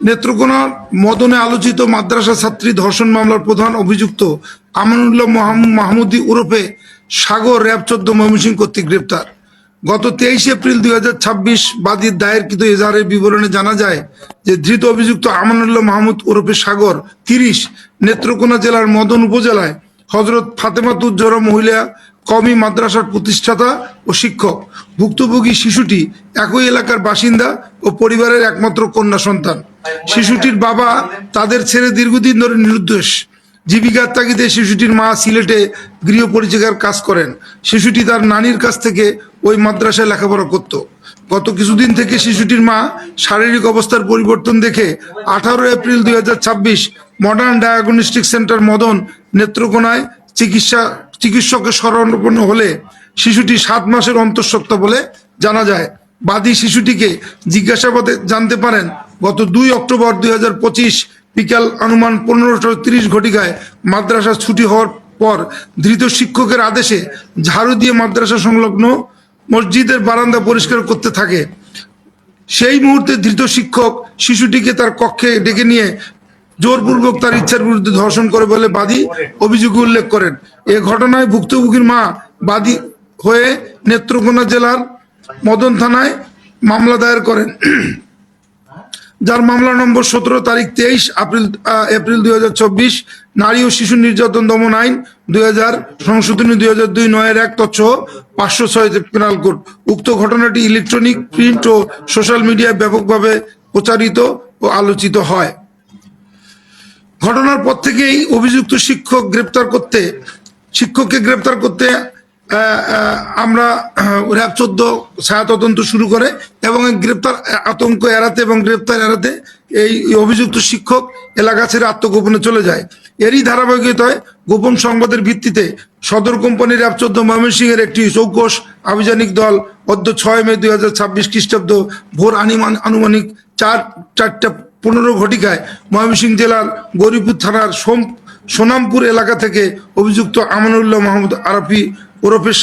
নেত্রকোনা মদনে আলোচিত মাদ্রাসা ছাত্রী ধর্ষণ মামলার প্রধান অভিযুক্ত আমানুল্লাহ মাহমুদী ওরফে সাগর র্যাব 14 ময়মনসিংহ কর্তৃক গ্রেপ্তার। গত 23 এপ্রিল 2026 বাদীর দায়েরকৃত এজাহারের বিবরণে জানা যায় যে ধৃত অভিযুক্ত আমানুল্লাহ মাহমুদ ওরফে সাগর 30 নেত্রকোনা জেলার মদন উপজেলায় হযরত ফাতেমাতুজ্জোহরা মহিলা কওমি মাদ্রাসার প্রতিষ্ঠাতা ও শিক্ষক। ভুক্তভোগী শিশুটি একই এলাকার বাসিন্দা ও পরিবারের একমাত্র কন্যা সন্তান। শিশুটির বাবা তাদের ছেড়ে দীর্ঘদিন ধরে নিরুদ্দেশ। জীবিকার তাগিদে শিশুটির মা সিলেটে গৃহপরিচারিকার কাজ করেন। শিশুটি তার নানির কাছ থেকে ওই মাদ্রাসায় লেখাপড়া করত। গত কিছুদিন থেকে শিশুটির মা শারীরিক অবস্থার পরিবর্তন দেখে 18 April 2026 modern diagnostic centre Madan নেত্রকোনায় চিকিৎসকের শরণাপন্ন হলে শিশুটি 7 মাসের অন্তঃসত্ত্বা বলে জানা যায়। বাদী শিশুটিকে জিজ্ঞাসাবাদে জানতে পারেন গত 2 অক্টোবর 2025 বিকাল অনুমান 15:30 ঘটিকায় মাদ্রাসা ছুটি হওয়ার পর ধৃত শিক্ষকের আদেশে ঝাড়ু দিয়ে মাদ্রাসা সংলগ্ন মসজিদের বারান্দা পরিষ্কার করতে থাকে। সেই মুহূর্তে ধৃত শিক্ষক শিশুটিকে তার কক্ষে ডেকে নিয়ে জোরপূর্বক তার ইচ্ছার বিরুদ্ধে ধর্ষণ করে বলে বাদী অভিযোগে উল্লেখ করেন। এ ঘটনায় ভুক্তভোগীর মা বাদী হয়ে নেত্রকোনা জেলার মদন থানায় মামলা দায়ের করেন, যার মামলা নম্বর 17 তারিখ 23 এপ্রিল 2024 নারী ও শিশু নির্যাতন দমন আইন 2000 সংশোধনী 2002 9-1 তৎসহ 506 পেনাল কোড। উক্ত ঘটনাটি ইলেকট্রনিক, প্রিন্ট ও সোশ্যাল মিডিয়ায় ব্যাপকভাবে প্রচারিত ও আলোচিত হয়। ঘটনার পর থেকেই অভিযুক্ত শিক্ষককে গ্রেপ্তার করতে আমরা র্যাব 14 ছায়া তদন্ত শুরু করে এবং গ্রেপ্তার আতঙ্ক এড়াতে এবং গ্রেপ্তার এড়াতে এই অভিযুক্ত শিক্ষক এলাকা ছেড়ে আত্মগোপনে চলে যায়। এরই ধারাবাহিকতায় গোপন সংবাদের ভিত্তিতে সদর কোম্পানি র্যাব 14 ময়মনসিংহের একটি চৌকস আভিযানিক দল 6 মে 2026 খ্রিস্টাব্দ ভোর আনুমানিক 4:15 ঘটিকায় ময়মনসিংহ জেলার গৌরীপুর থানার সোনামপুর এলাকা থেকে অভিযুক্ত আমানুল্লাহ মাহমুদ আরফি ওরফে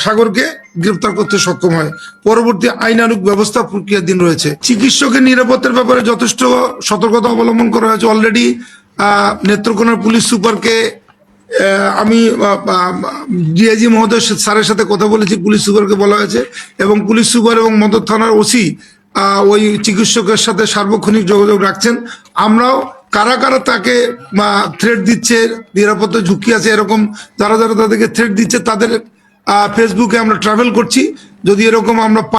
সাগরকে গ্রেপ্তার করতে সক্ষম হয়। পরবর্তী আইনানুগ ব্যবস্থা প্রক্রিয়াধীন রয়েছে। চিকিৎসকের নিরাপত্তার ব্যাপারে যথেষ্ট সতর্কতা অবলম্বন করা হয়েছে। অলরেডি নেত্রকোনার পুলিশ সুপারকে আমি ডিআইজি মহোদয় স্যারের সাথে কথা বলেছি। পুলিশ সুপারকে বলা হয়েছে এবং পুলিশ সুপার এবং মদন থানার ওসি ওই চিকিৎসকের সাথে সার্বক্ষণিক যোগাযোগ রাখছেন। আমরাও কারা কারা তাকে থ্রেট দিচ্ছে, নিরাপত্তা ঝুঁকি আছে এরকম যারা তাদেরকে থ্রেট দিচ্ছে তাদের ফেসবুকে আমরা ট্রাভেল করছি। যদি এরকম আমরা